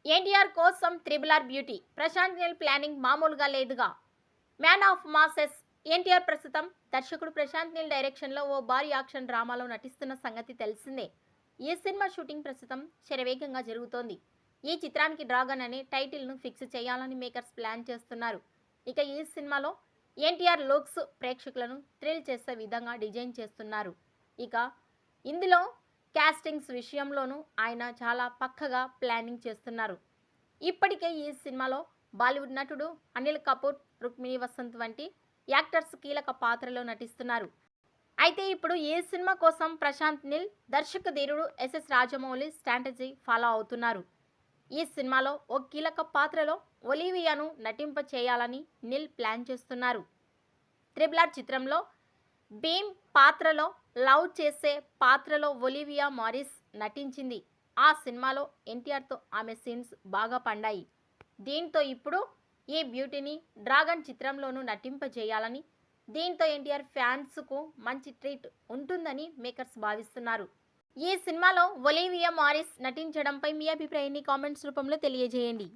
ఎన్టీఆర్ కోసం triple beauty Prashanth Neel planning మామూలుగా లేదుగా. మ్యాన్ ఆఫ్ మాసెస్ ఎన్టీఆర్ ప్రస్తుతం దర్శకుడు ప్రశాంత్ నీల్ డైరెక్షన్లో ఓ భారీ యాక్షన్ డ్రామాలో నటిస్తున్న సంగతి తెలిసిందే. ఈ సినిమా షూటింగ్ ప్రస్తుతం శరవేగంగా జరుగుతోంది. ఈ చిత్రానికి డ్రాగన్ అనే టైటిల్ను ఫిక్స్ చేయాలని మేకర్స్ ప్లాన్ చేస్తున్నారు. ఇక ఈ సినిమాలో ఎన్టీఆర్ లుక్స్ ప్రేక్షకులను థ్రిల్ చేసే విధంగా డిజైన్ చేస్తున్నారు. ఇక ఇందులో కాస్టింగ్స్ విషయంలోనూ ఆయన చాలా పక్కగా ప్లానింగ్ చేస్తున్నారు. ఇప్పటికే ఈ సినిమాలో బాలీవుడ్ నటుడు అనిల్ కపూర్, రుక్మిణి వసంత్ వంటి యాక్టర్స్ కీలక పాత్రలో నటిస్తున్నారు. అయితే ఇప్పుడు ఈ సినిమా కోసం ప్రశాంత్ నీల్ దర్శకధీరుడు ఎస్ఎస్ రాజమౌళి స్ట్రాటజీ ఫాలో అవుతున్నారు. ఈ సినిమాలో ఓ కీలక పాత్రలో ఒలివియాను నటింప చేయాలని నీల్ ప్లాన్ చేస్తున్నారు. త్రిబుల్ చిత్రంలో భీమ్ పాత్రలో లవ్ చేసే పాత్రలో ఒలివియా మారిస్ నటించింది. ఆ సినిమాలో ఎన్టీఆర్తో ఆమె సీన్స్ బాగా పండాయి. దీంతో ఇప్పుడు ఈ బ్యూటీని డ్రాగన్ చిత్రంలోనూ నటింపజేయాలని, దీంతో ఎన్టీఆర్ ఫ్యాన్స్కు మంచి ట్రీట్ ఉంటుందని మేకర్స్ భావిస్తున్నారు. ఈ సినిమాలో ఒలివియా మారిస్ నటించడంపై మీ అభిప్రాయాన్ని కామెంట్స్ రూపంలో తెలియజేయండి.